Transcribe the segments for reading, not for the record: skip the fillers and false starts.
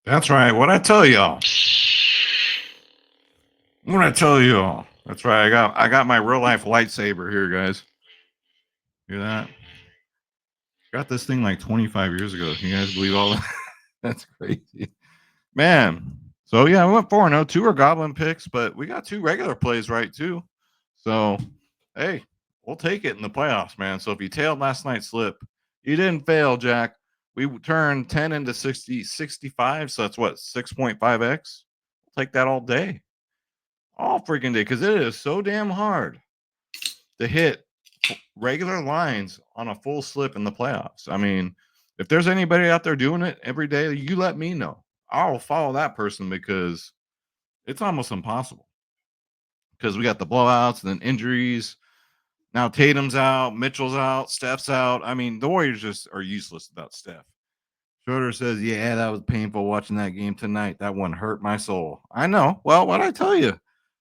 That's right. What I tell y'all. What I tell y'all. That's right. I got my real life lightsaber here, guys. Hear that? Got this thing like 25 years ago. Can you guys believe all that? That's crazy. Man. So yeah, we went 4-0. Two are goblin picks, but we got two regular plays right too. So hey, we'll take it in the playoffs, man. So if you tailed last night's slip, you didn't fail, Jack. We turned 10 into 60, 65. So that's what, 6.5x? We'll take that all day. All freaking day. Because it is so damn hard to hit regular lines on a full slip in the playoffs. I mean, if there's anybody out there doing it every day, you let me know. I'll follow that person because it's almost impossible. Because we got the blowouts and then injuries. Now Tatum's out, Mitchell's out, Steph's out. I mean, the Warriors just are useless without Steph. Schroeder says, "Yeah, that was painful watching that game tonight. That one hurt my soul." I know. Well, what I tell you,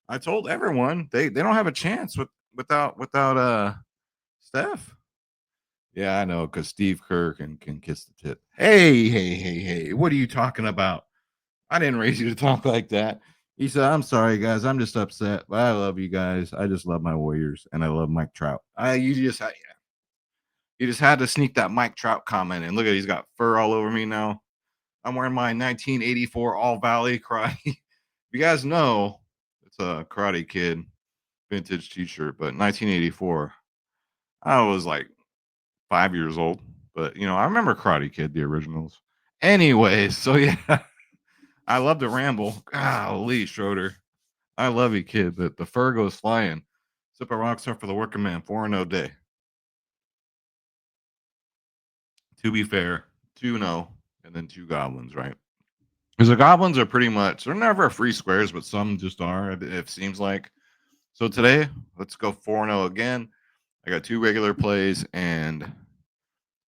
I told everyone they don't have a chance without Steph. Yeah, I know, because Steve Kerr can kiss the tit. Hey, what are you talking about? I didn't raise you to talk like that. He said, "I'm sorry, guys. I'm just upset, but I love you guys. I just love my Warriors, and I love Mike Trout." You just had to sneak that Mike Trout comment in. Look at, he's got fur all over me now. I'm wearing my 1984 All Valley karate. You guys know it's a Karate Kid vintage T-shirt, but 1984. I was like 5 years old, but I remember Karate Kid, the originals. Anyways, so yeah, I love to ramble. Golly, Schroeder, I love you, kid. But the fur goes flying. Sip a rock star for the working man. 4-0 day. To be fair, 2-0, and then two goblins, right? Because the goblins are pretty much, they're never free squares, but some just are. It seems like. So today, let's go 4-0 again. I got two regular plays, and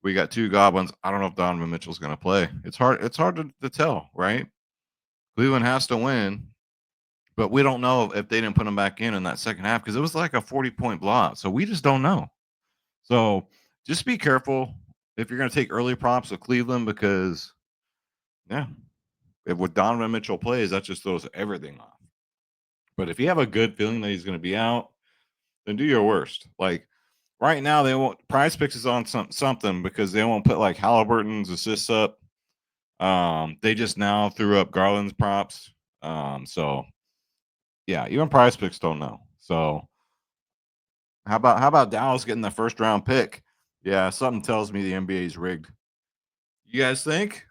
we got two goblins. I don't know if Donovan Mitchell's going to play. It's hard. It's hard to tell, right? Cleveland has to win, but we don't know if they didn't put him back in that second half because it was like a 40-point blowout. So we just don't know. So just be careful if you're going to take early props of Cleveland because, yeah, if with Donovan Mitchell plays, that just throws everything off. But if you have a good feeling that he's going to be out, then do your worst. Like right now, they won't. PrizePicks is on something because they won't put like Halliburton's assists up. They just now threw up Garland's props. So yeah, even PrizePicks don't know. So how about Dallas getting the first round pick? Yeah, something tells me the NBA is rigged. You guys think?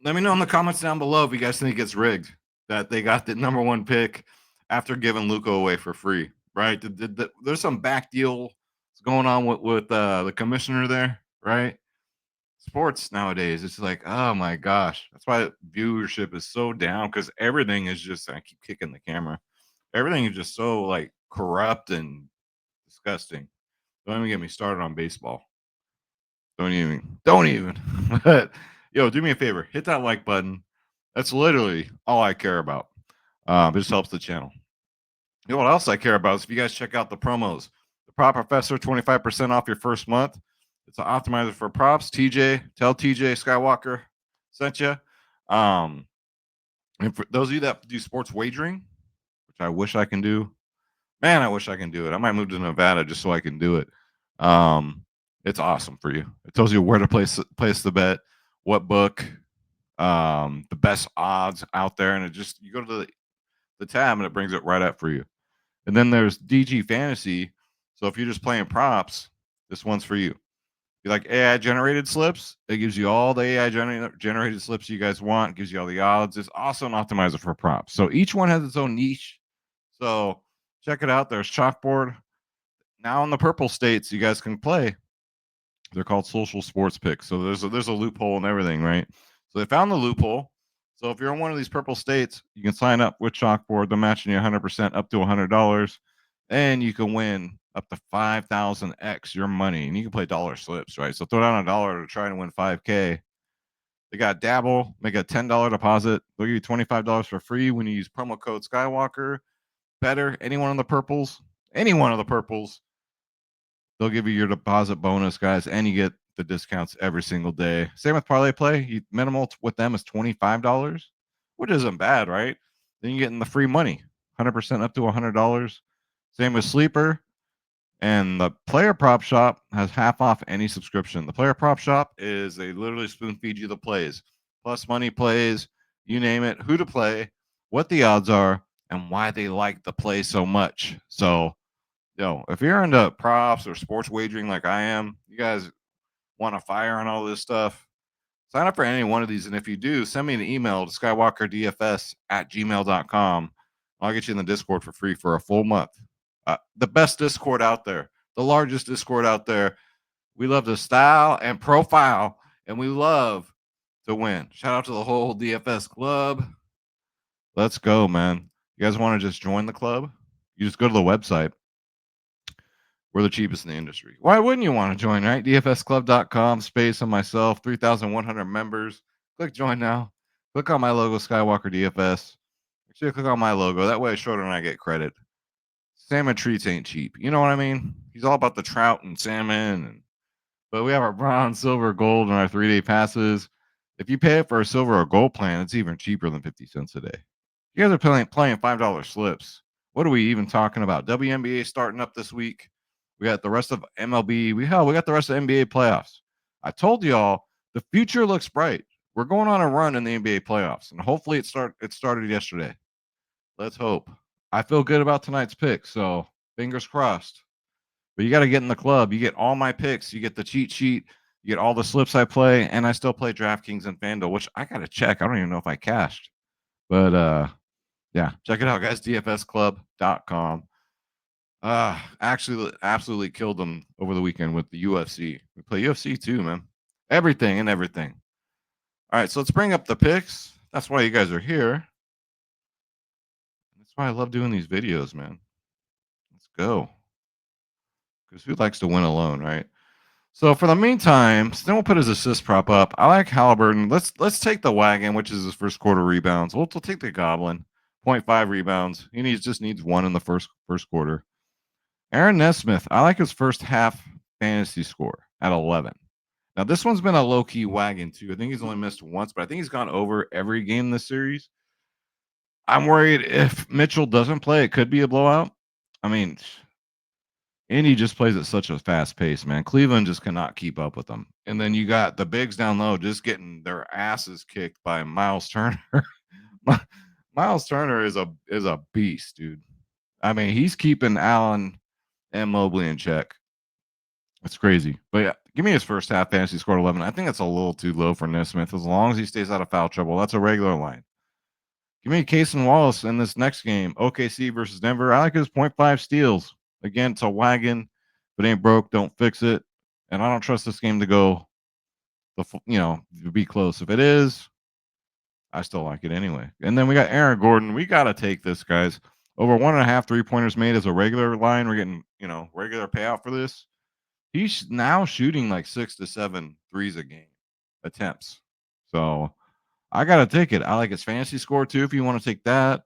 Let me know in the comments down below if you guys think it's rigged that they got the number one pick after giving Luca away for free. Right? There's some back deal going on with the commissioner there, right? Sports nowadays, it's like, oh my gosh, that's why viewership is so down because everything is just. I keep kicking the camera. Everything is just so like corrupt and disgusting. Don't even get me started on baseball. Don't even. But yo, do me a favor, hit that like button. That's literally all I care about. It just helps the channel. You know what else I care about is if you guys check out the promos. The Prop Professor, 25% off your first month. It's an optimizer for props. TJ, tell TJ Skywalker sent you. And for those of you that do sports wagering, which I wish I can do, man, I wish I can do it. I might move to Nevada just so I can do it. It's awesome for you. It tells you where to place the bet, what book, the best odds out there, and it just you go to the tab and it brings it right up for you. And then there's DG Fantasy. So if you're just playing props, this one's for you. You like AI generated slips? It gives you all the AI generated slips you guys want. Gives you all the odds. It's also an optimizer for props. So each one has its own niche. So check it out. There's Chalkboard. Now in the purple states, you guys can play. They're called social sports picks. So there's a loophole and everything, right? So they found the loophole. So if you're in one of these purple states, you can sign up with Chalkboard. They're matching you 100% up to $100, and you can win up to 5,000x your money. And you can play dollar slips, right? So throw down $1 to try and win 5K. They got Dabble. Make a $10 deposit. They'll give you $25 for free when you use promo code Skywalker. BETR, any one of the purples, they'll give you your deposit bonus, guys, and you get the discounts every single day. Same with ParlayPlay. Minimal with them is $25. which isn't bad, right? Then you get in the free money, 100% up to $100. Same with Sleeper. And the player prop shop has half off any subscription. The player prop shop is they literally spoon feed you the plays, plus money plays, you name it, who to play, what the odds are, and why they like the play so much. So, if you're into props or sports wagering like I am, you guys want to fire on all this stuff, sign up for any one of these. And if you do, send me an email to skywalkerdfs@gmail.com. I'll get you in the Discord for free for a full month. The best Discord out there, the largest Discord out there. We love to style and profile, and we love to win. Shout out to the whole DFS club. Let's go, man. You guys want to just join the club? You just go to the website. We're the cheapest in the industry. Why wouldn't you want to join, right? DFSclub.com, space on myself, 3,100 members. Click join now. Click on my logo, Skywalker DFS. Actually, click on my logo. That way, Shorter and I get credit. Salmon treats ain't cheap. You know what I mean? He's all about the trout and salmon. But we have our bronze, silver, gold, and our 3-day passes. If you pay it for a silver or gold plan, it's even cheaper than 50 cents a day. You guys are playing $5 slips. What are we even talking about? WNBA starting up this week. We got the rest of MLB. We got the rest of NBA playoffs. I told y'all the future looks bright. We're going on a run in the NBA playoffs, and hopefully it started yesterday. Let's hope. I feel good about tonight's pick, so fingers crossed. But you got to get in the club. You get all my picks. You get the cheat sheet. You get all the slips I play, and I still play DraftKings and FanDuel, which I got to check. I don't even know if I cashed. But yeah, check it out, guys. DFSclub.com. Actually, absolutely killed them over the weekend with the UFC. We play UFC too, man. Everything and everything. All right, so let's bring up the picks. That's why you guys are here. That's why I love doing these videos, man. Let's go. Because who likes to win alone, right? So for the meantime, Stan will put his assist prop up. I like Halliburton. Let's take the wagon, which is his first quarter rebounds. We'll take the Goblin, 0.5 rebounds. He just needs one in the first quarter. Aaron Nesmith, I like his first half fantasy score at 11. Now this one's been a low key wagon too. I think he's only missed once, but I think he's gone over every game this series. I'm worried if Mitchell doesn't play, it could be a blowout. I mean, Indy just plays at such a fast pace, man. Cleveland just cannot keep up with them. And then you got the bigs down low just getting their asses kicked by Miles Turner. Miles Turner is a beast, dude. I mean, he's keeping Allen and Mobley in check. It's crazy. But yeah, give me his first half fantasy score 11. I think that's a little too low for Nesmith. As long as he stays out of foul trouble, that's a regular line. Give me Casey Wallace in this next game, OKC versus Denver. I like his 0.5 steals. Again, it's a wagon. If it ain't broke, don't fix it. And I don't trust this game to go, to be close. If it is, I still like it anyway. And then we got Aaron Gordon. We got to take this, guys. Over 1.5 3-pointers made as a regular line. We're getting, regular payout for this. He's now shooting like 6 to 7 threes a game attempts. So I got to take it. I like his fantasy score too. If you want to take that,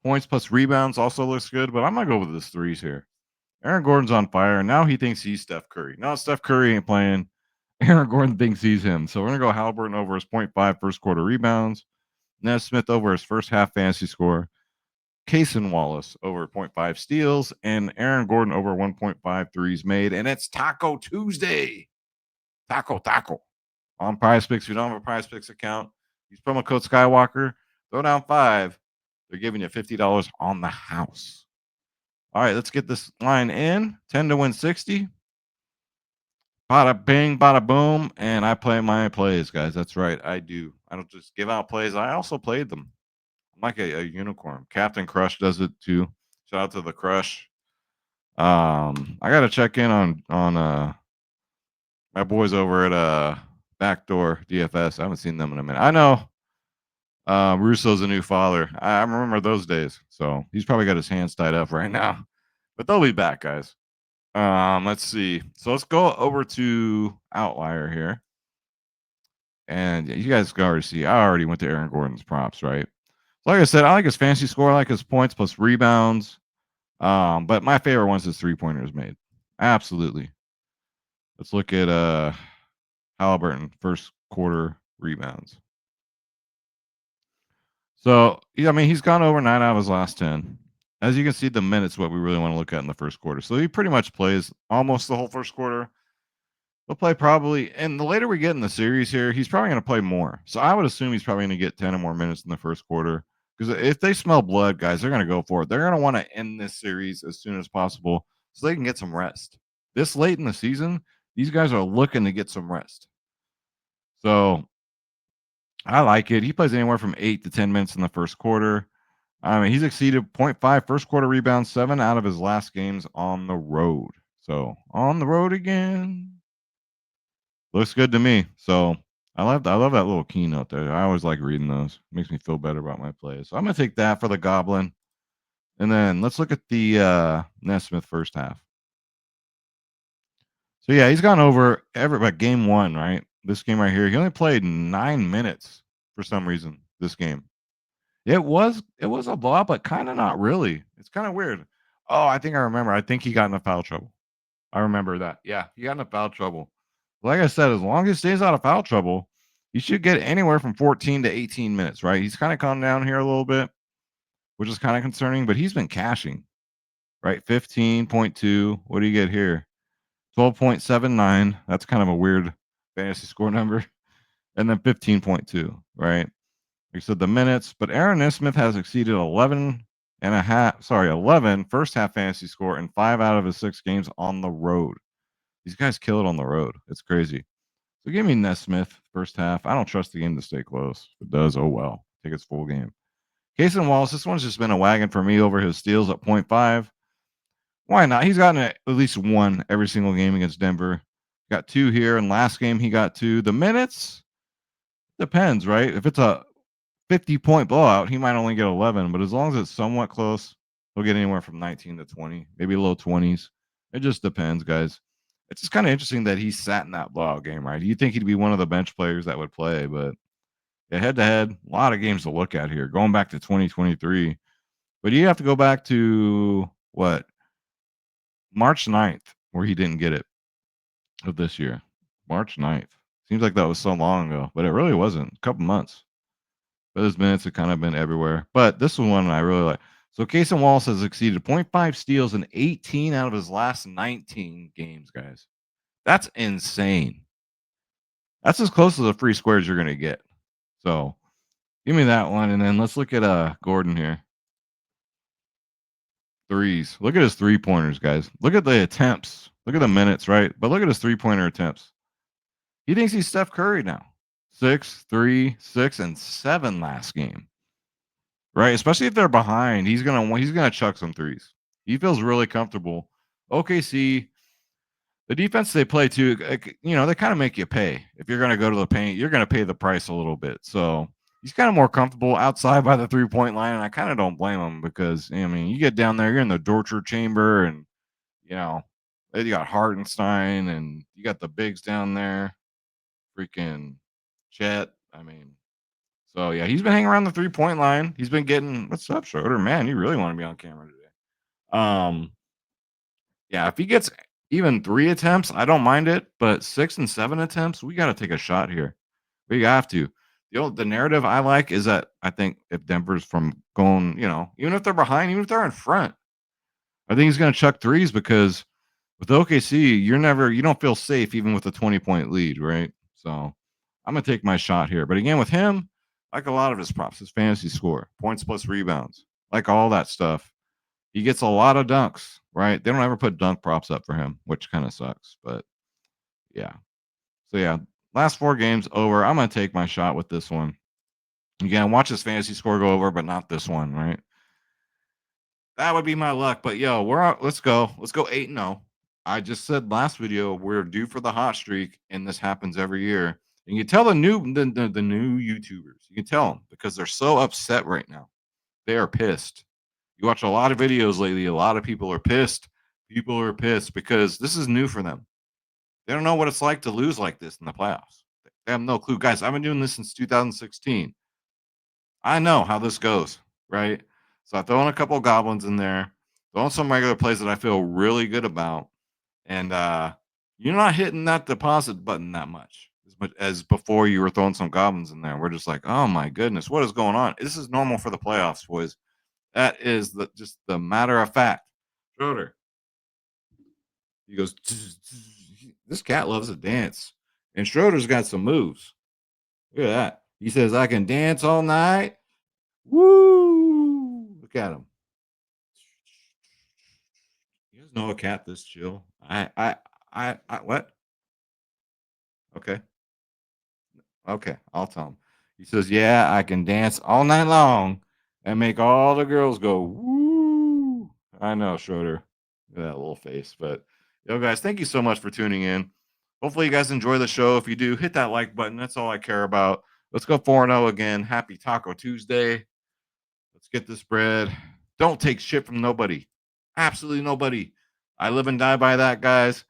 points plus rebounds also looks good, but I'm going to go with his threes here. Aaron Gordon's on fire. And now he thinks he's Steph Curry. No, Steph Curry ain't playing. Aaron Gordon thinks he's him. So we're going to go Halliburton over his 0.5 first quarter rebounds. Nesmith over his first half fantasy score. Casey Wallace over 0.5 steals. And Aaron Gordon over 1.5 threes made. And it's Taco Tuesday. Taco. On PrizePicks. If you don't have a PrizePicks account, use promo code Skywalker. Throw down 5. They're giving you $50 on the house. All right, let's get this line in. 10 to win 60. Bada bing, bada boom. And I play my plays, guys. That's right. I do. I don't just give out plays. I also played them. I'm like a unicorn. Captain Crush does it too. Shout out to the Crush. I gotta check in on my boys over at Backdoor DFS. I haven't seen them in a minute. I know Russo's a new father. I remember those days. So he's probably got his hands tied up right now. But they'll be back, guys. Let's see. So let's go over to Outlier here. And you guys can already see, I already went to Aaron Gordon's props, right? Like I said, I like his fantasy score. I like his points plus rebounds. But my favorite one's his 3-pointers made. Absolutely. Let's look at Halliburton first quarter rebounds. So, yeah, I mean, he's gone over 9 out of his last 10. As you can see, the minutes what we really want to look at in the first quarter. So he pretty much plays almost the whole first quarter. He'll play probably, and the later we get in the series here, he's probably going to play more. So I would assume he's probably going to get 10 or more minutes in the first quarter. Because if they smell blood, guys, they're going to go for it. They're going to want to end this series as soon as possible so they can get some rest. This late in the season, these guys are looking to get some rest. So I like it. He plays anywhere from 8 to 10 minutes in the first quarter. I mean, he's exceeded 0.5 first quarter rebounds, 7 out of his last games on the road. So on the road again. Looks good to me. So I love that little keynote there. I always like reading those. Makes me feel better about my plays. So I'm gonna take that for the Goblin. And then let's look at the Nesmith first half. So yeah, he's gone over but game one, right? This game right here. He only played 9 minutes for some reason this game. It was a blowout, but kind of not really. It's kind of weird. Oh, I think I remember. I think he got into foul trouble. I remember that. Yeah, he got into foul trouble. Like I said, as long as he stays out of foul trouble, he should get anywhere from 14 to 18 minutes, right? He's kind of calmed down here a little bit, which is kind of concerning, but he's been cashing, right? 15.2. What do you get here? 12.79. That's kind of a weird fantasy score number. And then 15.2, right? Like I said, the minutes, but Aaron Nesmith has exceeded 11 and a half, 11 first half fantasy score in 5 out of his 6 games on the road. These guys kill it on the road. It's crazy. So give me Nesmith first half. I don't trust the game to stay close. If it does, oh well. Take its full game. Case and Wallace, this one's just been a wagon for me over his steals at 0.5. Why not? He's gotten at least one every single game against Denver. Got 2 here, and last game he got 2. The minutes depends, right? If it's a 50-point blowout, he might only get 11, but as long as it's somewhat close, he'll get anywhere from 19 to 20, maybe low 20s. It just depends, guys. It's just kind of interesting that he sat in that blowout game, right? You think he'd be one of the bench players that would play, but yeah, head to head, a lot of games to look at here. Going back to 2023, but you have to go back to what, March 9th, where he didn't get it of this year. March 9th. Seems like that was so long ago, but it really wasn't. A couple months. But his minutes have kind of been everywhere. But this is one I really like. So Casey Wallace has exceeded 0.5 steals in 18 out of his last 19 games, guys. That's insane. That's as close to the free squares you're going to get. So give me that one. And then let's look at Gordon here. Threes. Look at his 3-pointers, guys. Look at the attempts. Look at the minutes, right? But look at his 3-pointer attempts. He thinks he's Steph Curry now. 6, 3, 6, and 7 last game. Right? Especially if they're behind. He's gonna chuck some threes. He feels really comfortable. OKC, the defense they play too, they kind of make you pay. If you're gonna go to the paint, you're gonna pay the price a little bit. So he's kind of more comfortable outside by the 3-point line, and I kind of don't blame him because I mean, you get down there, you're in the torture chamber, and you got Hartenstein, and you got the bigs down there, freaking Chet. I mean, so yeah, he's been hanging around the 3-point line. He's been getting, what's up, Schroeder? Man, you really want to be on camera today. Yeah, if he gets even 3 attempts, I don't mind it, but 6 and 7 attempts, we got to take a shot here. We have to. The narrative I like is that I think if Denver's from going, even if they're behind, even if they're in front, I think he's going to chuck threes because with OKC, you don't feel safe even with a 20-point lead, right? So I'm going to take my shot here. But again, with him, like a lot of his props, his fantasy score, points plus rebounds, like all that stuff. He gets a lot of dunks, right? They don't ever put dunk props up for him, which kind of sucks. But yeah. So yeah, last 4 games over. I'm going to take my shot with this one. Again, watch his fantasy score go over, but not this one, right? That would be my luck. But yo, we're out. Let's go. Let's go 8-0. I just said last video we're due for the hot streak, and this happens every year. And you tell the new YouTubers, you can tell them because they're so upset right now. They are pissed. You watch a lot of videos lately. A lot of people are pissed. People are pissed because this is new for them. They don't know what it's like to lose like this in the playoffs. They have no clue. Guys, I've been doing this since 2016. I know how this goes, right? So I throw in a couple of goblins in there, throw in some regular plays that I feel really good about. And you're not hitting that deposit button that much. as much as before you were throwing some goblins in there. We're just like, oh my goodness, what is going on? This is normal for the playoffs, boys. That is just the matter of fact. Schroeder, he goes, this cat loves to dance. And Schroeder's got some moves. Look at that. He says, I can dance all night. Woo! Look at him. You guys know a cat this chill? What? Okay. Okay. I'll tell him. He says, yeah, I can dance all night long and make all the girls go, woo. I know, Schroeder. Look at that little face. But, yo, guys, thank you so much for tuning in. Hopefully, you guys enjoy the show. If you do, hit that like button. That's all I care about. Let's go 4-0 again. Happy Taco Tuesday. Let's get this bread. Don't take shit from nobody. Absolutely nobody. I live and die by that, guys.